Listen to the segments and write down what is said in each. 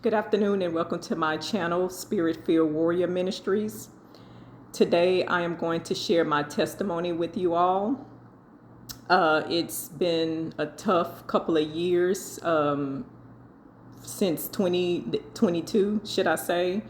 Good afternoon and welcome to my channel, Spirit Filled Warrior Ministries. Today I am going to share my testimony with you all. It's been a tough couple of years since 2022, should I say.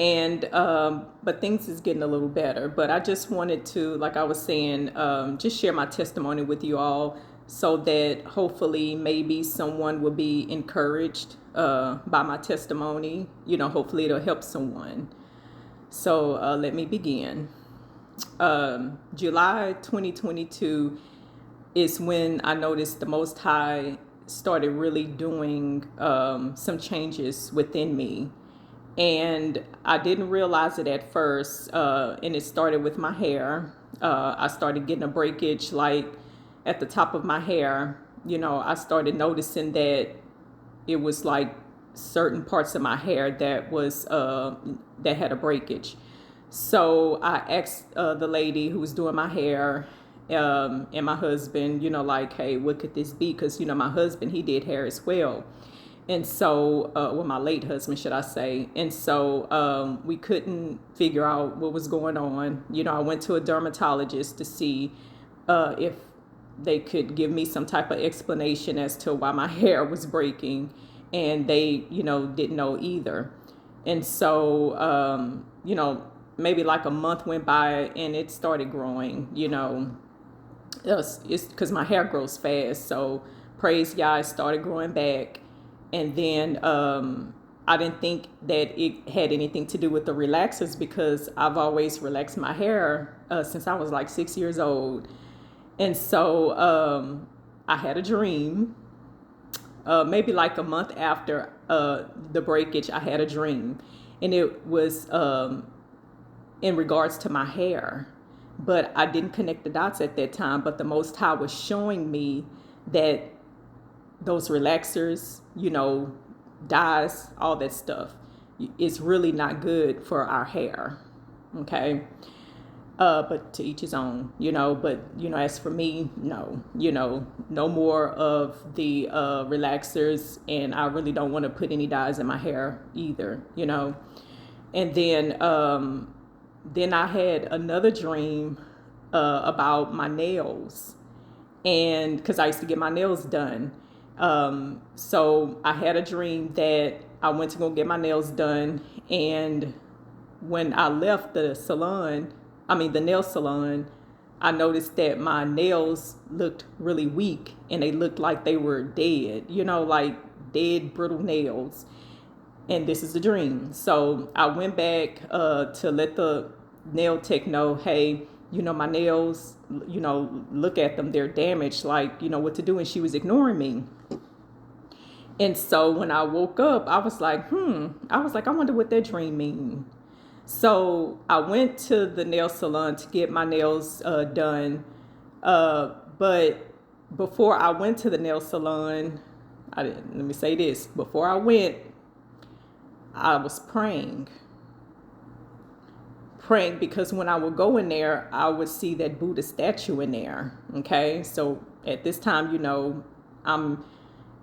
And but things is getting a little better. But I just wanted to, like I was saying, just share my testimony with you all so that hopefully maybe someone will be encouraged by my testimony. Hopefully it'll help someone. So let me begin. July 2022 is when I noticed the Most High started really doing some changes within me. And I didn't realize it at first, and it started with my hair. I started getting a breakage like at the top of my hair. I started noticing that it was like certain parts of my hair that was that had a breakage. So I asked the lady who was doing my hair and my husband, like, hey, what could this be? Because my husband, he did hair as well. And so, well, my late husband, should I say. And so we couldn't figure out what was going on. I went to a dermatologist to see if they could give me some type of explanation as to why my hair was breaking. And they, didn't know either. And so, maybe like a month went by and it started growing, it's because my hair grows fast. So praise God, it started growing back. And then I didn't think that it had anything to do with the relaxers because I've always relaxed my hair since I was like 6 years old. And so I had a dream. Maybe like a month after the breakage, I had a dream. And it was in regards to my hair. But I didn't connect the dots at that time. But the Most High was showing me that those relaxers, dyes, all that stuff, is really not good for our hair. Okay. But to each his own, but, as for me, no, no more of the relaxers. And I really don't want to put any dyes in my hair either, And then I had another dream about my nails. And because I used to get my nails done. So I had a dream that I went to go get my nails done. And when I left the nail salon, I noticed that my nails looked really weak and they looked like they were dead, like dead, brittle nails. And this is the dream. So I went back to let the nail tech know, hey, my nails, look at them, they're damaged, like, what to do. And she was ignoring me. And so when I woke up, I was like, I wonder what that dream means. So I went to the nail salon to get my nails done. But before I went to the nail salon, let me say this, before I went, I was praying because when I would go in there, I would see that Buddha statue in there. Okay. So at this time, I'm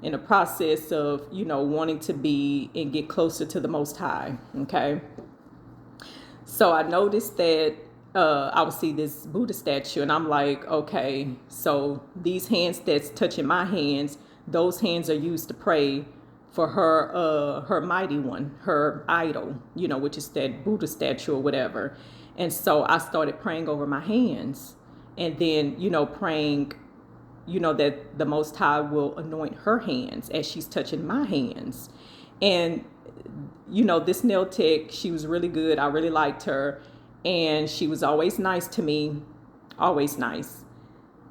in a process of, wanting to be and get closer to the Most High. Okay. So I noticed that I would see this Buddha statue and I'm like, okay, so these hands that's touching my hands, those hands are used to pray for her mighty one, her idol, which is that Buddha statue or whatever. And so I started praying over my hands and then, praying, that the Most High will anoint her hands as she's touching my hands. And, this nail tech, she was really good. I really liked her. And she was always nice to me, always nice.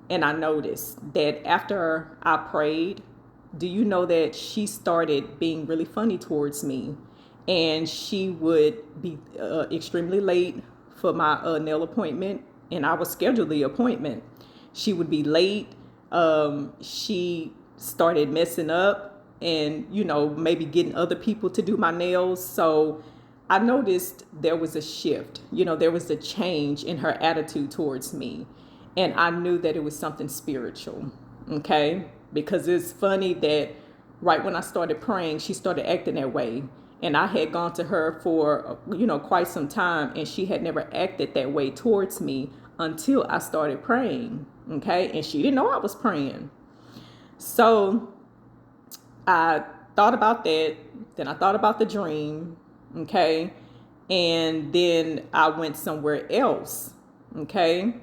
And I noticed that after I prayed, do you know that she started being really funny towards me? And she would be extremely late for my nail appointment. And I would schedule the appointment. She would be late. She started messing up and, maybe getting other people to do my nails. So I noticed there was a shift. There was a change in her attitude towards me. And I knew that it was something spiritual. Okay. Because it's funny that right when I started praying, she started acting that way. And I had gone to her for, quite some time, and she had never acted that way towards me until I started praying. Okay. And she didn't know I was praying. So I thought about that. Then I thought about the dream. Okay. And then I went somewhere else. Okay.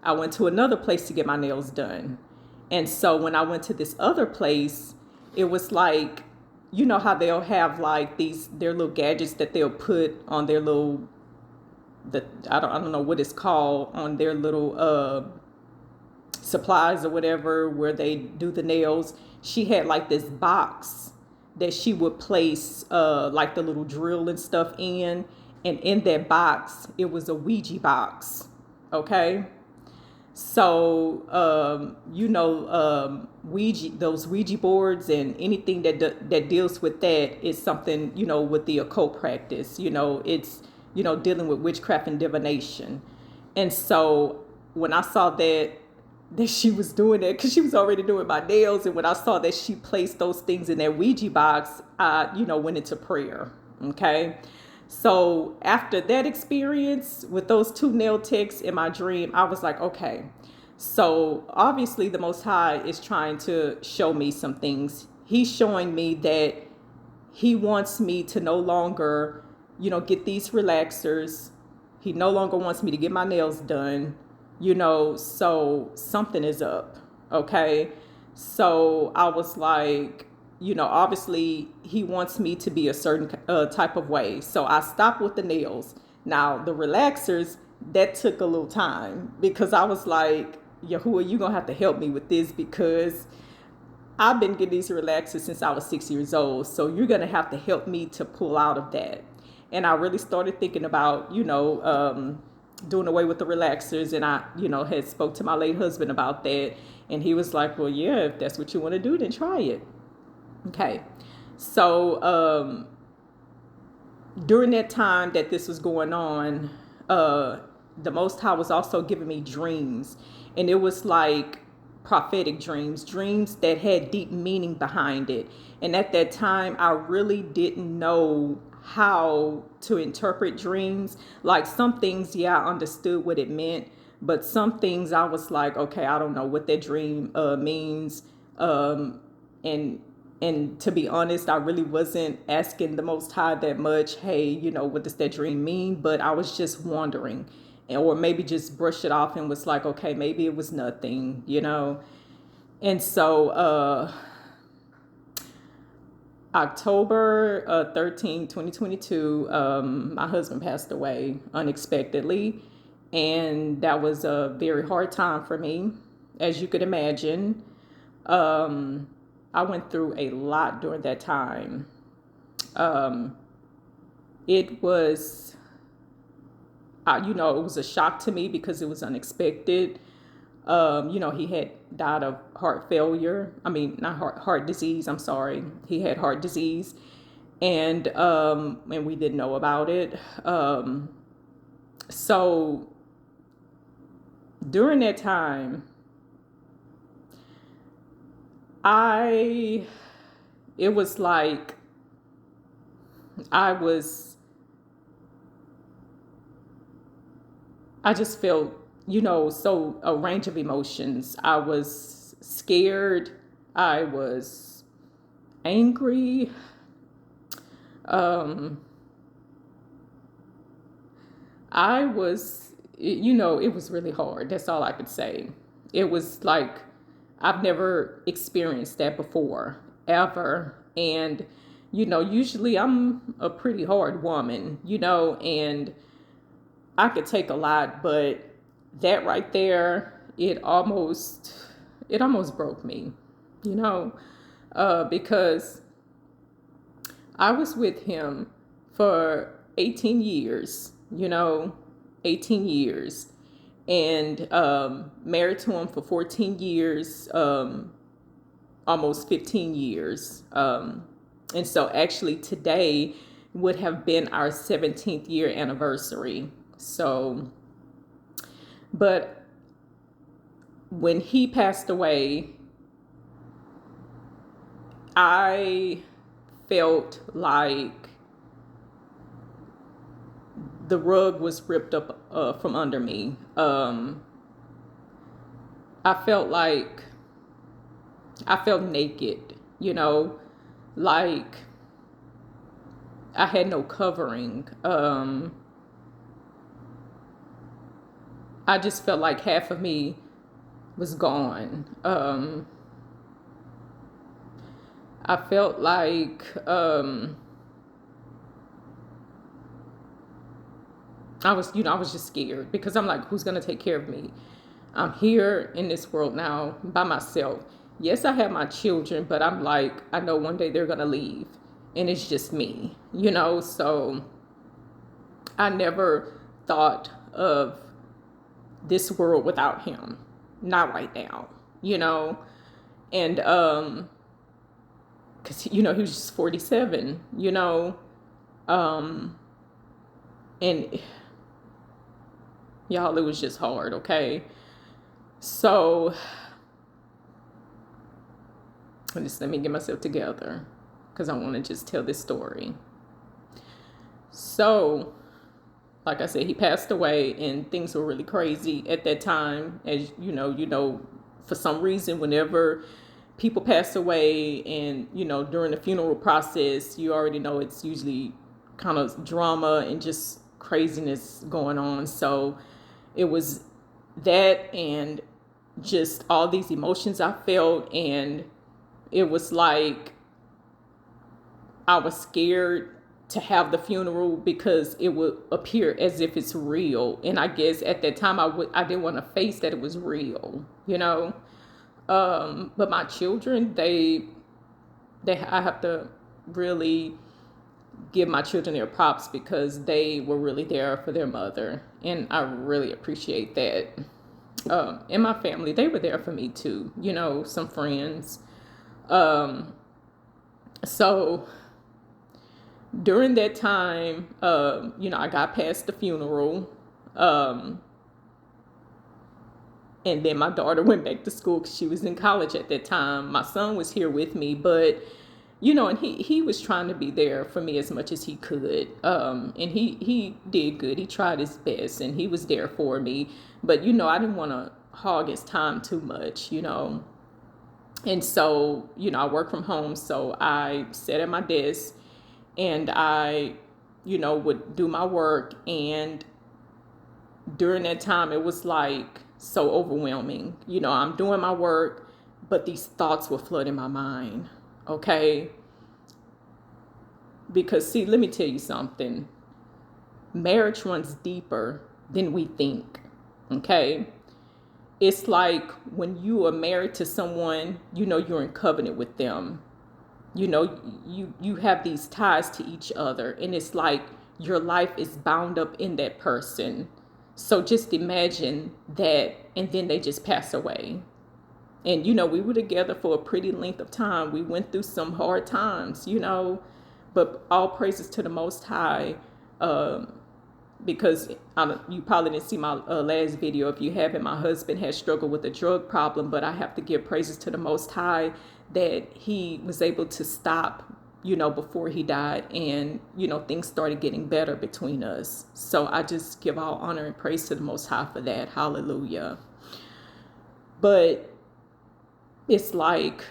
I went to another place to get my nails done. And so when I went to this other place, it was like, you know how they'll have like their little gadgets that they'll put on their little, I don't know what it's called, on their little supplies or whatever, where they do the nails. She had like this box that she would place like the little drill and stuff in. And in that box, it was a Ouija box. Okay. So, Ouija, those Ouija boards and anything that deals with that is something, with the occult practice. It's, dealing with witchcraft and divination. And so when I saw that she was doing that, because she was already doing my nails, and when I saw that she placed those things in that Ouija box, I, went into prayer. Okay. So after that experience with those two nail techs in my dream, I was like, okay, so obviously the Most High is trying to show me some things. He's showing me that he wants me to no longer, get these relaxers. He no longer wants me to get my nails done, so something is up. Okay. So I was like, obviously he wants me to be a certain type of way. So I stopped with the nails. Now, the relaxers, that took a little time, because I was like, Yahuah, you're going to have to help me with this, because I've been getting these relaxers since I was 6 years old. So you're going to have to help me to pull out of that. And I really started thinking about, doing away with the relaxers. And I, had spoke to my late husband about that. And he was like, well, yeah, if that's what you want to do, then try it. Okay. So during that time that this was going on, the Most High was also giving me dreams. And it was like prophetic dreams that had deep meaning behind it. And at that time, I really didn't know how to interpret dreams. Like some things, yeah, I understood what it meant. But some things I was like, okay, I don't know what that dream means. And to be honest, I really wasn't asking the Most High that much. Hey, what does that dream mean? But I was just wondering, or maybe just brushed it off and was like, okay, maybe it was nothing, And so October 13, 2022, my husband passed away unexpectedly. And that was a very hard time for me, as you could imagine. I went through a lot during that time. It was, it was a shock to me because it was unexpected. He had died of heart failure. I mean, not heart disease. I'm sorry. He had heart disease, and we didn't know about it. So during that time, it was like I just felt, so a range of emotions. I was scared. I was angry. I was, it was really hard. That's all I could say. It was like, I've never experienced that before, ever. And, usually I'm a pretty hard woman, and I could take a lot, but that right there, it almost broke me, because I was with him for 18 years, 18 years, and married to him for 14 years, almost 15 years. And so actually today would have been our 17th year anniversary. So, but when he passed away, I felt like the rug was ripped up from under me. I felt like I felt naked, like I had no covering. I just felt like half of me was gone. I felt like I was just scared because I'm like, who's gonna take care of me? I'm here in this world now by myself. Yes, I have my children, but I'm like, I know one day they're gonna leave, and it's just me, So I never thought of this world without him. Not right now, and because he was just 47, and y'all, it was just hard. Okay, so let me get myself together because I want to just tell this story. So, like I said, he passed away, and things were really crazy at that time. As for some reason, whenever people pass away, and during the funeral process, you already know it's usually kind of drama and just craziness going on. So it was that, and just all these emotions I felt, and it was like I was scared to have the funeral because it would appear as if it's real. And I guess at that time I didn't want to face that it was real, But my children, I have to really give my children their props because they were really there for their mother. And I really appreciate that. And my family, they were there for me too, some friends. So during that time, I got past the funeral. And then my daughter went back to school because she was in college at that time. My son was here with me, but, and he was trying to be there for me as much as he could. And he did good. He tried his best, and he was there for me. But, I didn't want to hog his time too much, And so, I work from home. So I sat at my desk and I, would do my work. And during that time, it was like so overwhelming. I'm doing my work, but these thoughts were flooding my mind. Okay. Because see, let me tell you something. Marriage runs deeper than we think. Okay. It's like when you are married to someone, you're in covenant with them. You have these ties to each other, and it's like your life is bound up in that person. So just imagine that, and then they just pass away. And, we were together for a pretty length of time. We went through some hard times, but all praises to the Most High, because you probably didn't see my last video. If you haven't, my husband has struggled with a drug problem, but I have to give praises to the Most High that he was able to stop before he died, and things started getting better between us. So I just give all honor and praise to the Most High for that. Hallelujah. But it's like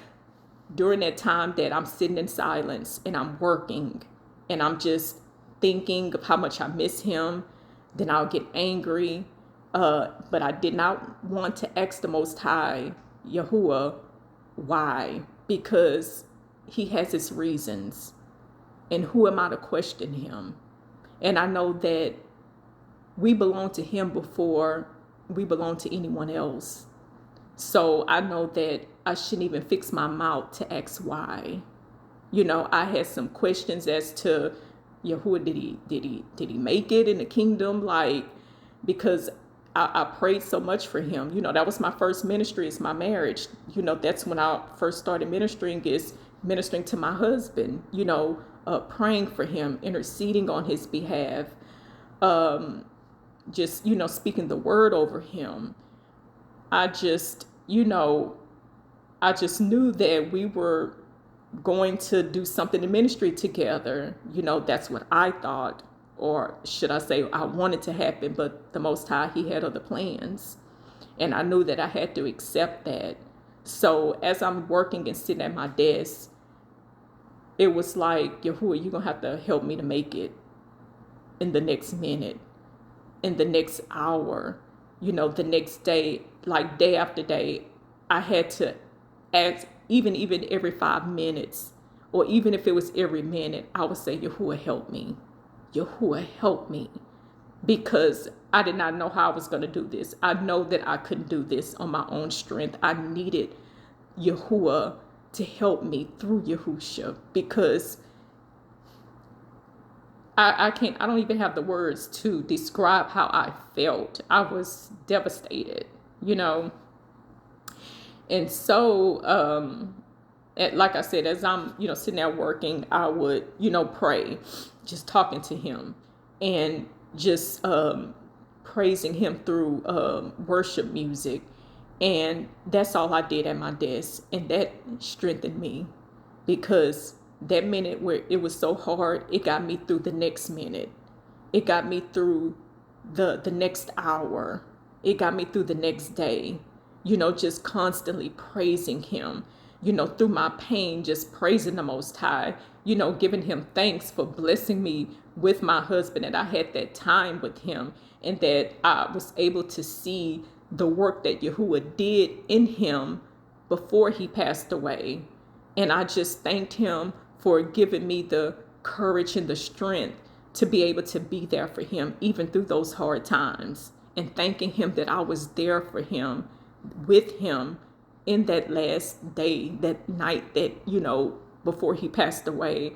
during that time that I'm sitting in silence and I'm working and I'm just thinking of how much I miss him, then I'll get angry. But I did not want to ask the Most High, Yahuah, why? Because he has his reasons. And who am I to question him? And I know that we belong to him before we belong to anyone else. So I know that I shouldn't even fix my mouth to ask why. I had some questions as to Yahuah, did he make it in the kingdom? Like, because I prayed so much for him. That was my first ministry, is my marriage. That's when I first started ministering to my husband, praying for him, interceding on his behalf, just, speaking the word over him. I just knew that we were going to do something in ministry together. That's what I thought, or should I say I wanted to happen, but the Most High, he had other plans. And I knew that I had to accept that. So as I'm working and sitting at my desk, it was like, Yahuah, you're going to have to help me to make it in the next minute, in the next hour, the next day, like day after day. I had to ask, even every 5 minutes, or even if it was every minute, I would say, Yahuah, help me. Yahuah, help me. Because I did not know how I was going to do this. I know that I couldn't do this on my own strength. I needed Yahuah to help me through Yahusha, because I don't even have the words to describe how I felt. I was devastated, And so, like I said, as I'm, sitting there working, I would, pray, just talking to him and just praising him through worship music. And that's all I did at my desk. And that strengthened me, because that minute where it was so hard, it got me through the next minute. It got me through the next hour. It got me through the next day, just constantly praising him, through my pain, just praising the Most High, giving him thanks for blessing me with my husband, and I had that time with him, and that I was able to see the work that Yahuah did in him before he passed away. And I just thanked him for giving me the courage and the strength to be able to be there for him, even through those hard times, and thanking him that I was there for him, with him, in that last day, that night that, before he passed away,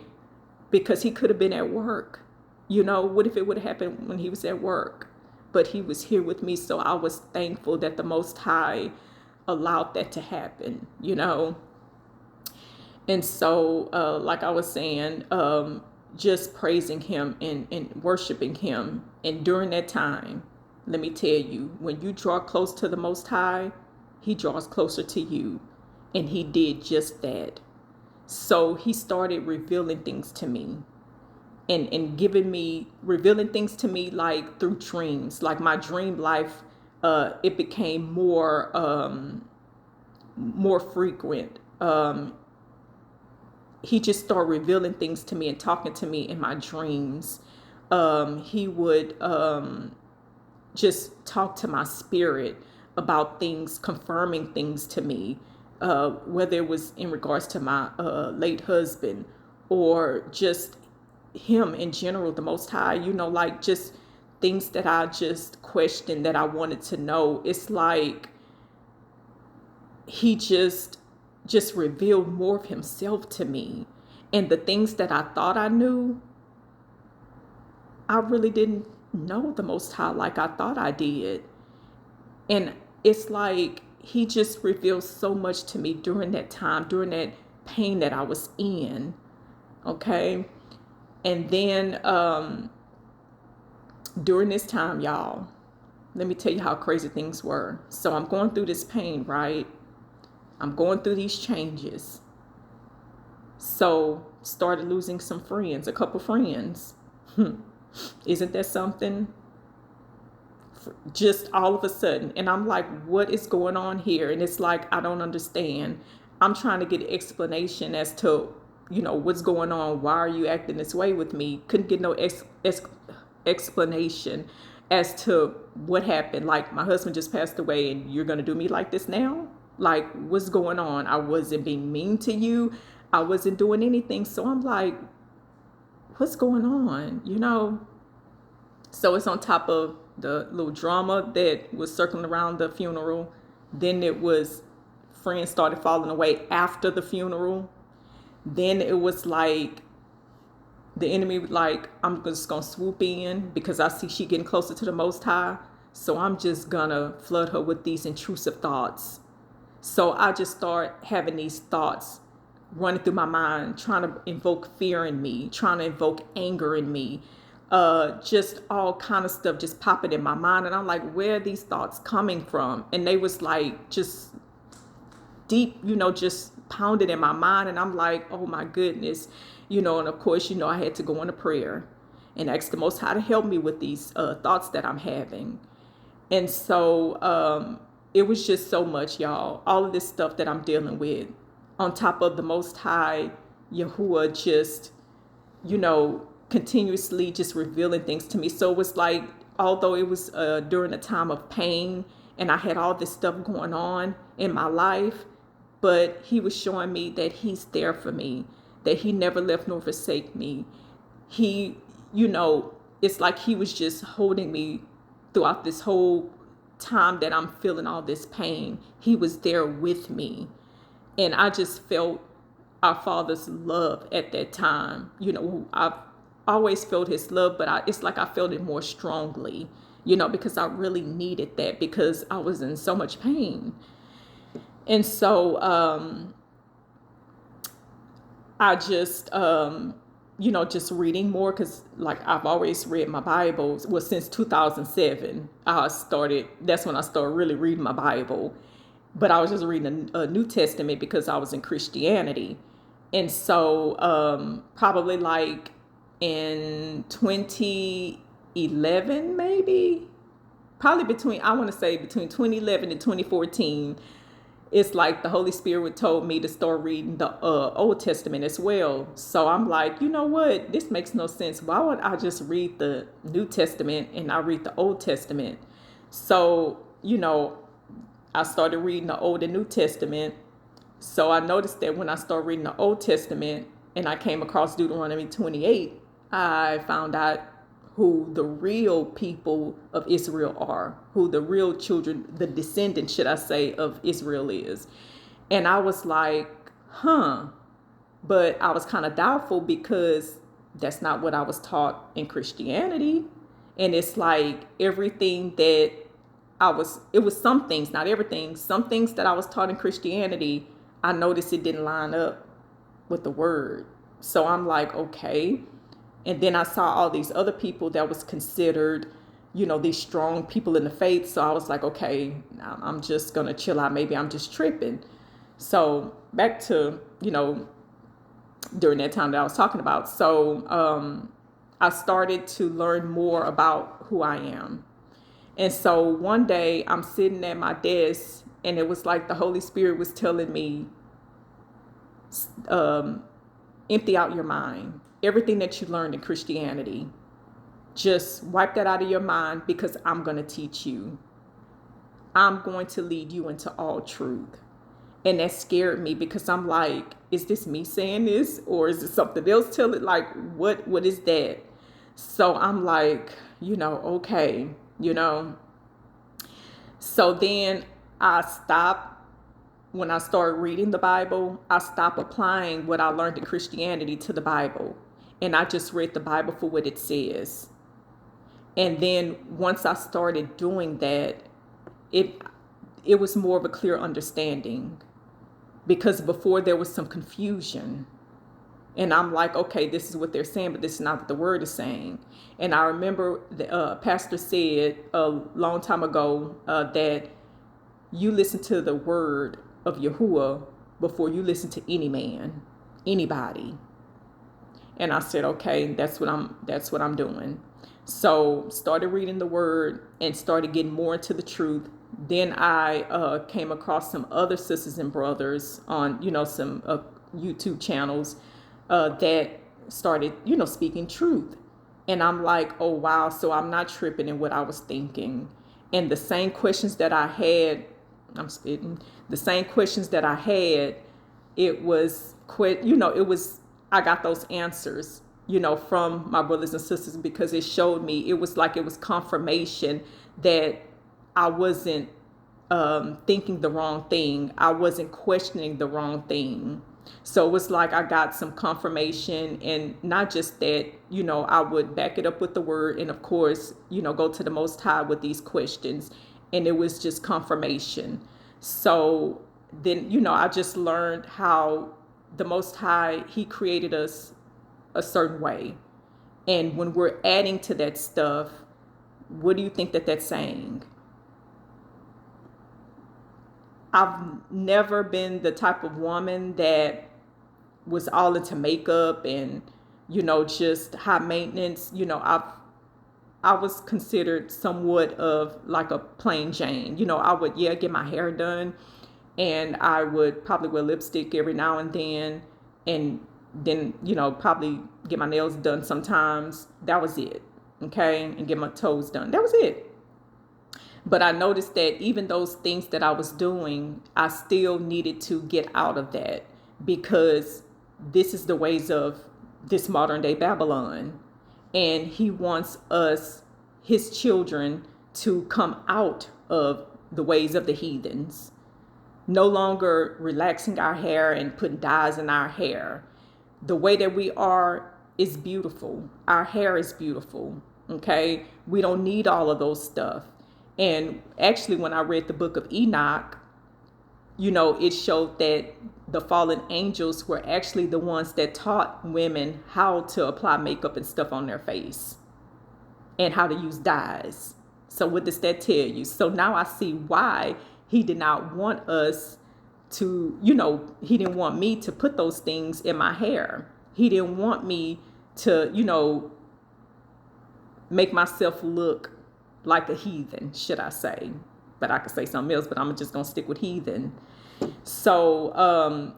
because he could have been at work. What if it would have happened when he was at work? But he was here with me. So I was thankful that the Most High allowed that to happen, And so, like I was saying, just praising him and worshiping him. And during that time, let me tell you, when you draw close to the Most High, he draws closer to you. And he did just that. So he started revealing things to me, and revealing things to me, like through dreams. Like my dream life, it became more frequent. He just started revealing things to me and talking to me in my dreams. He would just talk to my spirit about things, confirming things to me, whether it was in regards to my late husband, or just him in general, the Most High, like just things that I just questioned, that I wanted to know. It's like he just revealed more of himself to me. And the things that I thought I knew, I really didn't know the Most High like I thought I did. And it's like he just revealed so much to me during that time, during that pain that I was in. Okay. And then during this time, y'all, let me tell you how crazy things were. So I'm going through this pain, right? I'm going through these changes. So started losing some friends, a couple friends. Isn't that something? Just all of a sudden. And I'm like, what is going on here? And it's like, I don't understand. I'm trying to get an explanation as to, what's going on. Why are you acting this way with me? Couldn't get no explanation as to what happened. Like, my husband just passed away and you're going to do me like this now? Like, what's going on? I wasn't being mean to you. I wasn't doing anything. So I'm like, what's going on? So it's on top of the little drama that was circling around the funeral. Then it was friends started falling away after the funeral. Then it was like the enemy was like, I'm just going to swoop in because I see she getting closer to the Most High. So I'm just going to flood her with these intrusive thoughts. So I just start having these thoughts running through my mind, trying to invoke fear in me, trying to invoke anger in me, just all kind of stuff just popping in my mind. And I'm like, where are these thoughts coming from? And they was like just deep, just pounding in my mind, and I'm like, oh my goodness, and of course, I had to go into prayer and ask the Most High to help me with these thoughts that I'm having. And so it was just so much, y'all. All of this stuff that I'm dealing with, on top of the Most High, Yahuah, just, continuously just revealing things to me. So it was like, although it was during a time of pain and I had all this stuff going on in my life, but he was showing me that he's there for me, that he never left nor forsake me. He, it's like he was just holding me throughout this whole time that I'm feeling all this pain. He was there with me. And I just felt our Father's love at that time. I've always felt his love, but it's like I felt it more strongly, because I really needed that because I was in so much pain. And so I just, just reading more, because like I've always read my Bible. Well, since 2007, that's when I started really reading my Bible. But I was just reading a New Testament because I was in Christianity. And so probably like in 2011, maybe, probably between 2011 and 2014, it's like the Holy Spirit told me to start reading the Old Testament as well. So I'm like, you know what? This makes no sense. Why would I just read the New Testament and I read the Old Testament? So, I started reading the Old and New Testament. So I noticed that when I started reading the Old Testament and I came across Deuteronomy 28, I found out who the real people of Israel are, who the real children, the descendants, should I say, of Israel is. And I was like, but I was kind of doubtful because that's not what I was taught in Christianity. And it's like everything that it was some things, not everything, some things that I was taught in Christianity, I noticed it didn't line up with the word. So I'm like, okay. And then I saw all these other people that was considered, these strong people in the faith. So I was like, okay, I'm just going to chill out. Maybe I'm just tripping. So back to, during that time that I was talking about. So I started to learn more about who I am. And so one day I'm sitting at my desk and it was like the Holy Spirit was telling me, empty out your mind. Everything that you learned in Christianity, just wipe that out of your mind because I'm going to teach you. I'm going to lead you into all truth. And that scared me because I'm like, is this me saying this or is it something else? Tell it like, what is that? So I'm like, okay, So then I stopped. When I started reading the Bible, I stopped applying what I learned in Christianity to the Bible. And I just read the Bible for what it says. And then once I started doing that, it was more of a clear understanding. Because before there was some confusion. And I'm like, okay, this is what they're saying, but this is not what the word is saying. And I remember the pastor said a long time ago that you listen to the word of Yahuah before you listen to any man, anybody. And I said, okay, that's what I'm doing. So started reading the word and started getting more into the truth. Then I came across some other sisters and brothers on, some YouTube channels that started, speaking truth. And I'm like, oh, wow. So I'm not tripping in what I was thinking. And the same questions that I had, the same questions that I had, I got those answers, from my brothers and sisters because it showed me, it was like it was confirmation that I wasn't thinking the wrong thing. I wasn't questioning the wrong thing. So it was like I got some confirmation, and not just that, I would back it up with the word and of course, go to the Most High with these questions. And it was just confirmation. So then, I just learned how the Most High, he created us a certain way. And when we're adding to that stuff, what do you think that that's saying? I've never been the type of woman that was all into makeup and, just high maintenance. I was considered somewhat of like a plain Jane. I would, get my hair done, and I would probably wear lipstick every now and then, and then, probably get my nails done sometimes. That was it. Okay. And get my toes done. That was it. But I noticed that even those things that I was doing, I still needed to get out of that, because this is the ways of this modern day Babylon. And he wants us, his children, to come out of the ways of the heathens. No longer relaxing our hair and putting dyes in our hair. The way that we are is beautiful. Our hair is beautiful. Okay. We don't need all of those stuff. And actually, when I read the book of Enoch, it showed that the fallen angels were actually the ones that taught women how to apply makeup and stuff on their face and how to use dyes. So what does that tell you? So now I see why he did not want us to, he didn't want me to put those things in my hair. He didn't want me to, make myself look like a heathen, should I say. But I could say something else, but I'm just going to stick with heathen. So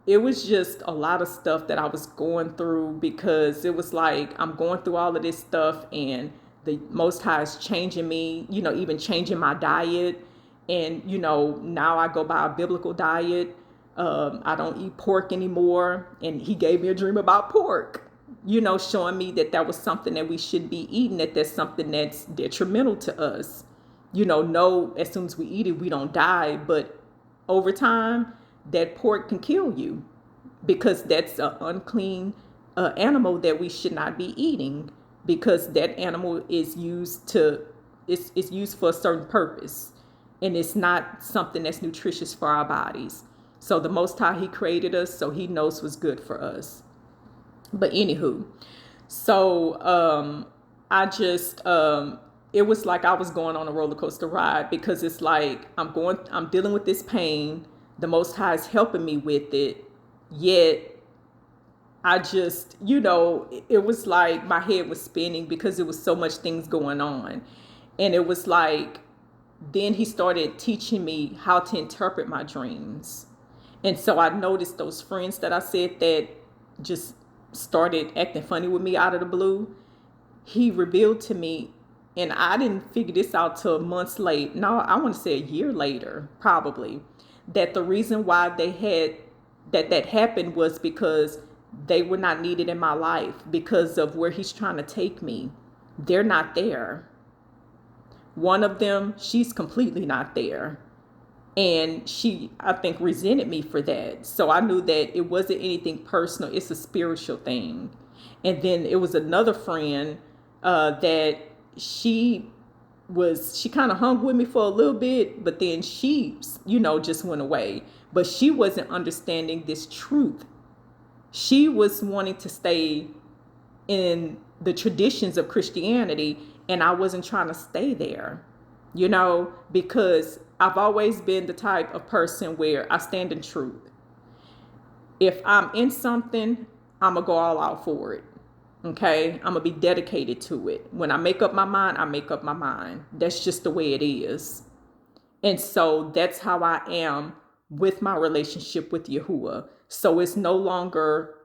it was just a lot of stuff that I was going through, because it was like I'm going through all of this stuff, and the Most High is changing me, even changing my diet. And, now I go by a biblical diet. I don't eat pork anymore. And he gave me a dream about pork, showing me that was something that we should be eating, that's something that's detrimental to us. No, as soon as we eat it, we don't die. But over time, that pork can kill you, because that's an unclean animal that we should not be eating, because that animal is used it's used for a certain purpose, and it's not something that's nutritious for our bodies. So the Most High, he created us, so he knows what's good for us. But anywho, so I just it was like I was going on a roller coaster ride, because it's like I'm dealing with this pain. The Most High is helping me with it, yet I just, it was like my head was spinning, because it was so much things going on. And it was like, then he started teaching me how to interpret my dreams. And so I noticed those friends that I said that just started acting funny with me out of the blue. He revealed to me, and I didn't figure this out till months late. No, I want to say a year later, probably, that the reason why they had that happened was because they were not needed in my life, because of where he's trying to take me. They're not there. One of them, she's completely not there. And she, I think, resented me for that. So I knew that it wasn't anything personal. It's a spiritual thing. And then it was another friend that she kind of hung with me for a little bit, but then she, just went away. But she wasn't understanding this truth. She was wanting to stay in the traditions of Christianity, and I wasn't trying to stay there, because I've always been the type of person where I stand in truth. If I'm in something, I'm going to go all out for it. Okay. I'm going to be dedicated to it. When I make up my mind, I make up my mind. That's just the way it is. And so that's how I am with my relationship with Yahuah. So it's no longer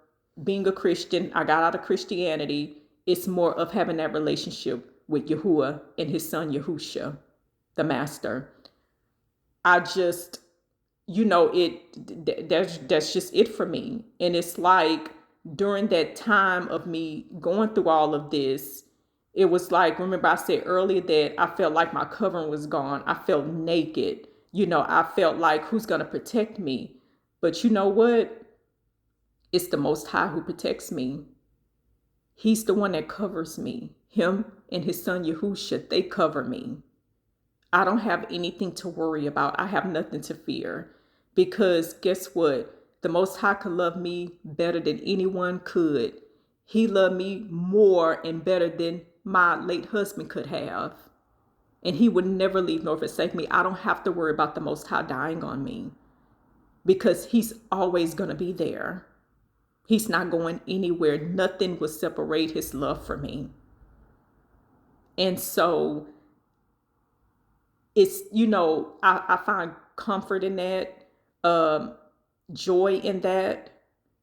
being a Christian. I got out of Christianity. It's more of having that relationship with Yahuah and his son Yahusha, the master. I just, that's just it for me. And it's like during that time of me going through all of this, it was like, remember I said earlier that I felt like my covering was gone. I felt naked. I felt like, who's going to protect me? But you know what? It's the Most High who protects me. He's the one that covers me. Him and his son Yahusha, they cover me. I don't have anything to worry about. I have nothing to fear, because guess what? The Most High could love me better than anyone could. He loved me more and better than my late husband could have. And he would never leave nor forsake me. I don't have to worry about the Most High dying on me because he's always going to be there. He's not going anywhere. Nothing will separate his love from me. And so it's, I find comfort in that, joy in that.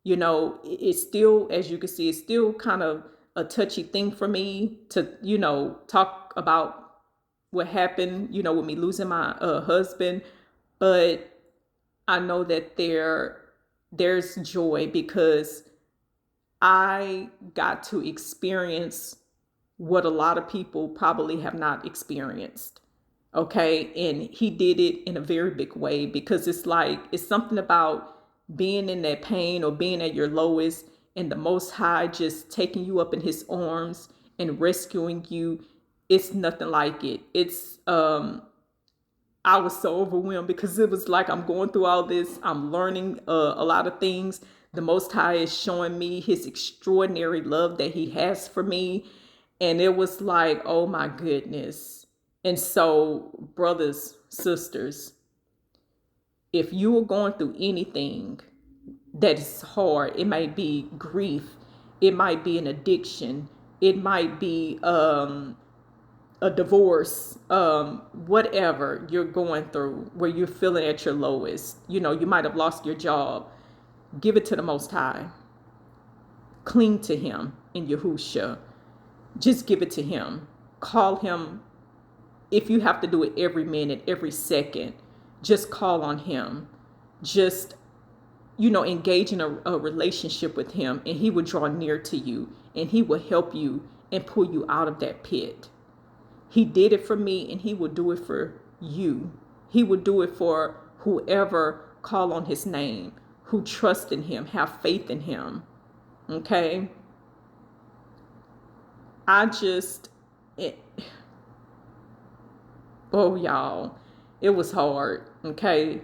It's still, as you can see, it's still kind of a touchy thing for me to, talk about what happened, with me losing my husband. But I know that there's joy because I got to experience what a lot of people probably have not experienced. Okay. And he did it in a very big way because it's something about being in that pain or being at your lowest and the Most High just taking you up in his arms and rescuing you. It's nothing like it. I was so overwhelmed because it was like I'm going through all this. I'm learning a lot of things. The Most High is showing me his extraordinary love that he has for me. And it was like, oh my goodness. And so, brothers, sisters, if you are going through anything that is hard, it might be grief, it might be an addiction, it might be a divorce, whatever you're going through where you're feeling at your lowest, you might have lost your job, give it to the Most High. Cling to him in Yahushua. Just give it to him. Call him. If you have to do it every minute, every second, just call on him. Just, engage in a relationship with him, and he will draw near to you and he will help you and pull you out of that pit. He did it for me and he will do it for you. He will do it for whoever call on his name, who trust in him, have faith in him. Okay? Y'all, it was hard. Okay?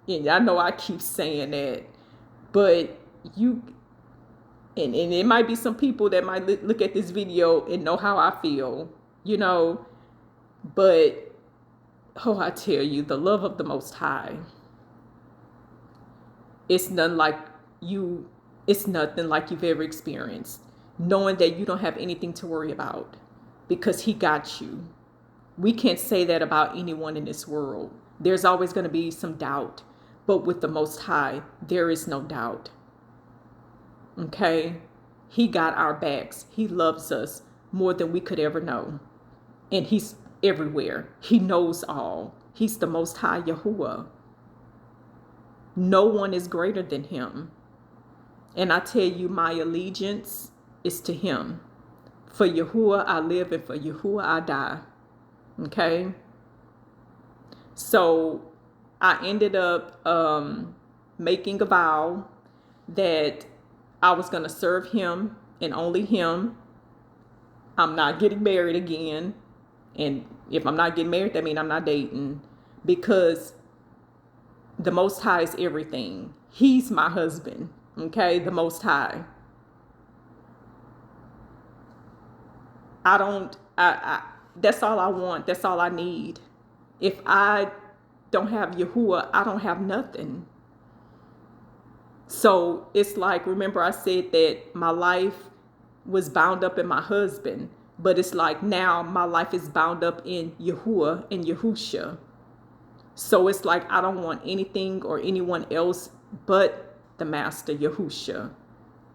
And I know I keep saying that, but and it might be some people that might look at this video and know how I feel, but I tell you, the love of the Most High, it's nothing like you've ever experienced, knowing that you don't have anything to worry about because he got you. We can't say that about anyone in this world. There's always going to be some doubt, but with the Most High, there is no doubt. Okay? He got our backs. He loves us more than we could ever know. And he's everywhere. He knows all. He's the Most High Yahuah. No one is greater than him. And I tell you, my allegiance is to him. For Yahuah I live and for Yahuah I die. Okay? So I ended up making a vow that I was going to serve him and only him. I'm not getting married again. And if I'm not getting married, that means I'm not dating. Because the Most High is everything. He's my husband. Okay? The Most High. That's all I want. That's all I need. If I don't have Yahuah, I don't have nothing. So it's like, remember I said that my life was bound up in my husband, but it's like now my life is bound up in Yahuah and Yahushua. So it's like I don't want anything or anyone else but the Master Yahushua.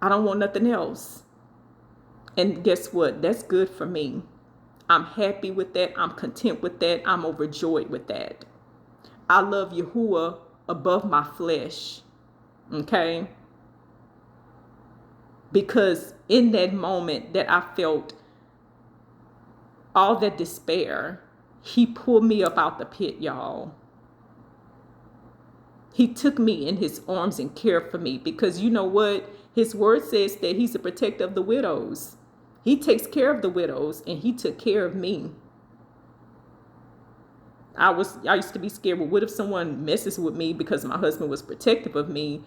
I don't want nothing else. And guess what? That's good for me. I'm happy with that. I'm content with that. I'm overjoyed with that. I love Yahuah above my flesh. Okay? Because in that moment that I felt all that despair, he pulled me up out the pit, y'all. He took me in his arms and cared for me because you know what? His word says that he's a protector of the widows. He takes care of the widows and he took care of me. I used to be scared. Well, what if someone messes with me because my husband was protective of me?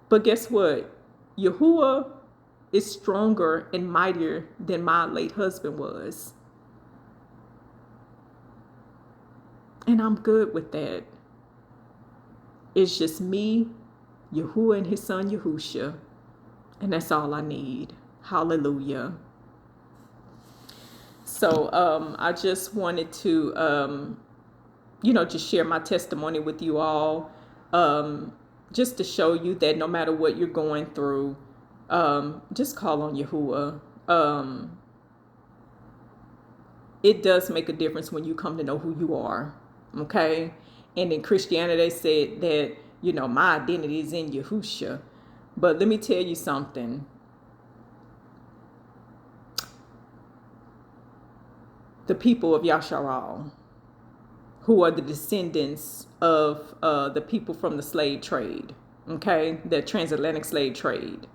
But guess what? Yahuah is stronger and mightier than my late husband was. And I'm good with that. It's just me, Yahuah, and his son Yahusha. And that's all I need. Hallelujah. So I just wanted to, just share my testimony with you all. Just to show you that no matter what you're going through, just call on Yahuah. It does make a difference when you come to know who you are. Okay? And in Christianity, they said that, my identity is in Yahusha. But let me tell you something. The people of Yasharal, who are the descendants of the people from the slave trade, okay, the transatlantic slave trade.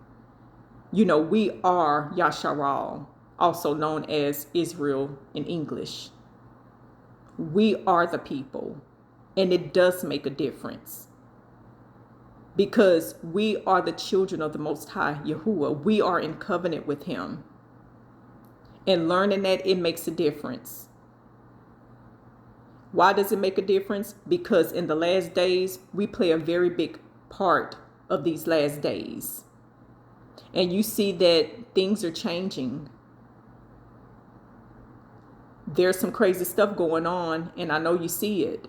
We are Yasharal, also known as Israel in English. We are the people, and it does make a difference because we are the children of the Most High Yahuah. We are in covenant with him, and learning that, it makes a difference. Why does it make a difference? Because in the last days, we play a very big part of these last days. And you see that things are changing. There's some crazy stuff going on, and I know you see it.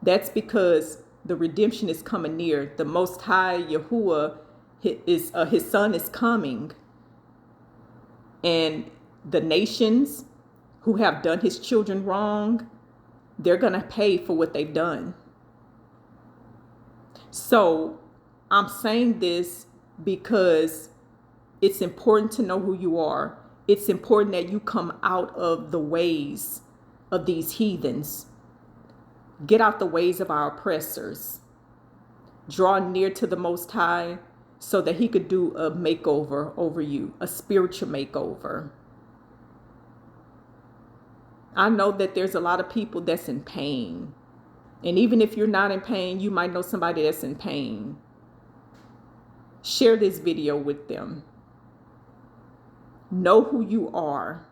That's because the redemption is coming near. The Most High Yahuah, his son is coming. And the nations who have done his children wrong, they're going to pay for what they've done. So I'm saying this because it's important to know who you are. It's important that you come out of the ways of these heathens. Get out the ways of our oppressors. Draw near to the Most High so that he could do a makeover over you, a spiritual makeover. I know that there's a lot of people that's in pain. And even if you're not in pain, you might know somebody that's in pain. Share this video with them. Know who you are.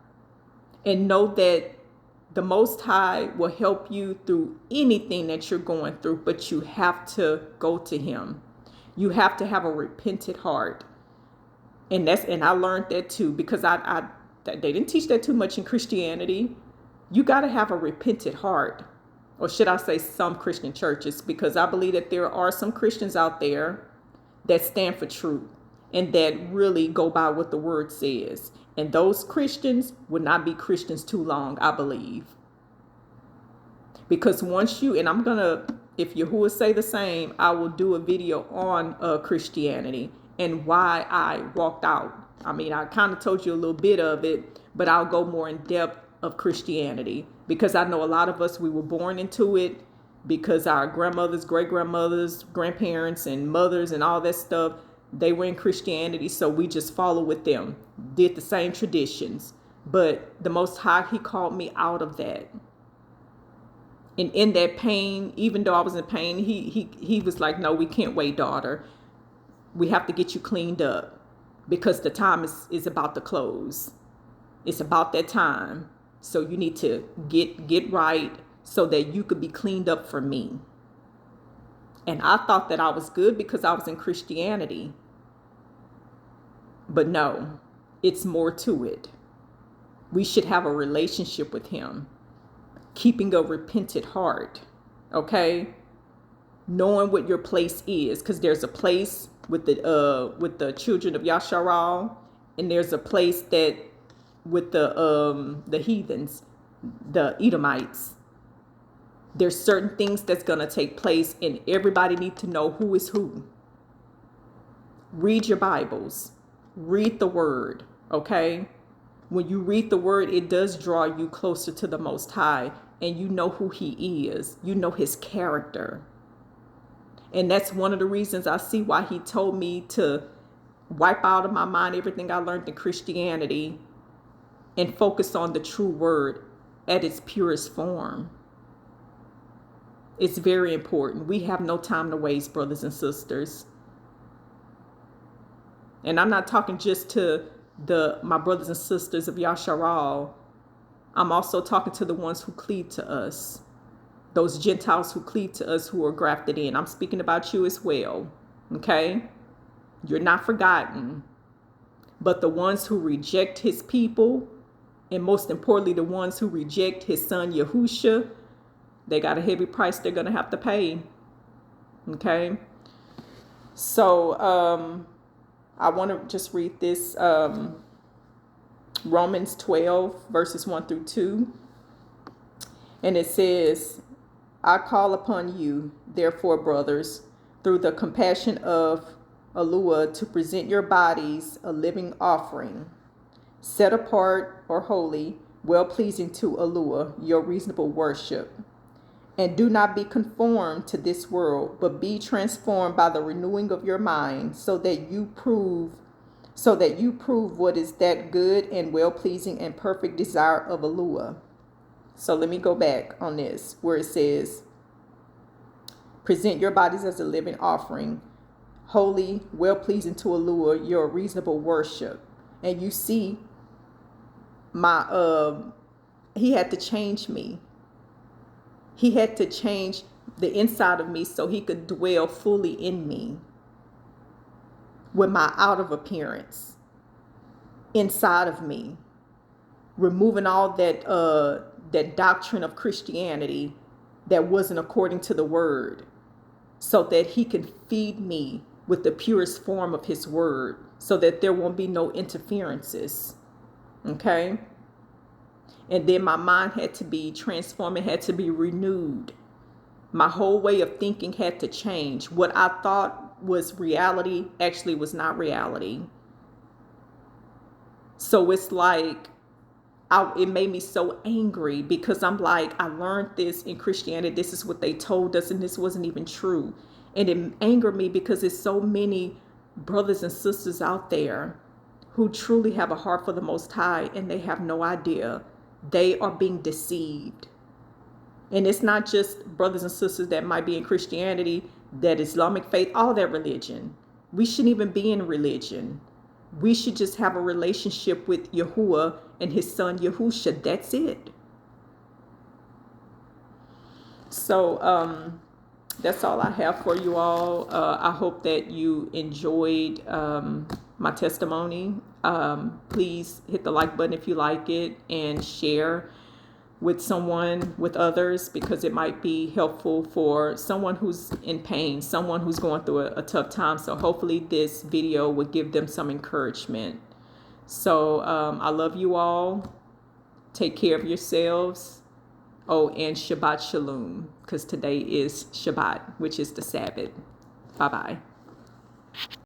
And know that the Most High will help you through anything that you're going through. But you have to go to him. You have to have a repentant heart. And I learned that too, because they didn't teach that too much in Christianity. You got to have a repentant heart. Or should I say some Christian churches, because I believe that there are some Christians out there that stand for truth and that really go by what the word says. And those Christians will not be Christians too long, I believe. Because once and I'm going to, if Yahuah say the same, I will do a video on Christianity and why I walked out. I mean, I kind of told you a little bit of it, but I'll go more in depth of Christianity, because I know a lot of us, we were born into it because our grandmothers, great-grandmothers, grandparents, and mothers and all that stuff, they were in Christianity, so we just follow with them, did the same traditions. But the Most High, he called me out of that. And in that pain, even though I was in pain, he was like, no, we can't wait, daughter. We have to get you cleaned up because the time is about to close. It's about that time. So you need to get right so that you could be cleaned up for me. And I thought that I was good because I was in Christianity. But no, it's more to it. We should have a relationship with him. Keeping a repentant heart. Okay? Knowing what your place is. Because there's a place with the children of Yasharal. And there's a place that with the heathens, the Edomites. There's certain things that's going to take place, and everybody needs to know who is who. Read your Bibles. Read the word, okay? When you read the word, it does draw you closer to the Most High, and you know who he is. You know his character. And that's one of the reasons I see why he told me to wipe out of my mind everything I learned in Christianity and focus on the true word at its purest form. It's very important. We have no time to waste, brothers and sisters. And I'm not talking just to my brothers and sisters of Yasharal. I'm also talking to the ones who cleave to us. those Gentiles who cleave to us, who are grafted in. I'm speaking about you as well. Okay? You're not forgotten. But the ones who reject his people, and most importantly, the ones who reject his son Yahushua, they got a heavy price they're going to have to pay. Okay? So I want to just read this Romans 12, verses 1 through 2. And it says, I call upon you, therefore, brothers, through the compassion of Yahuah, to present your bodies a living offering, set apart or holy, well-pleasing to Yahuah, your reasonable worship. And do not be conformed to this world, but be transformed by the renewing of your mind, so that you prove what is that good and well-pleasing and perfect desire of Yahuah. So let me go back on this, where it says, present your bodies as a living offering, holy, well-pleasing to Yahuah, your reasonable worship. And you see, he had to change me. He had to change the inside of me so he could dwell fully in me with my outer appearance inside of me, removing all that doctrine of Christianity that wasn't according to the word, so that he can feed me with the purest form of his word, so that there won't be no interferences. Okay? And then my mind had to be transformed. It had to be renewed. My whole way of thinking had to change. What I thought was reality actually was not reality. So it's like, it made me so angry, because I'm like, I learned this in Christianity. This is what they told us, and this wasn't even true. And it angered me because there's so many brothers and sisters out there who truly have a heart for the Most High, and they have no idea. They are being deceived. And it's not just brothers and sisters that might be in Christianity, that Islamic faith, all that religion. We shouldn't even be in religion. We should just have a relationship with Yahuah and his son Yahushua. That's it. So that's all I have for you all. I hope that you enjoyed my testimony. Please hit the like button if you like it, and share with someone, with others, because it might be helpful for someone who's in pain, someone who's going through a tough time. So hopefully this video will give them some encouragement. So I love you all. Take care of yourselves. Oh, and Shabbat Shalom, because today is Shabbat, which is the Sabbath. Bye-bye.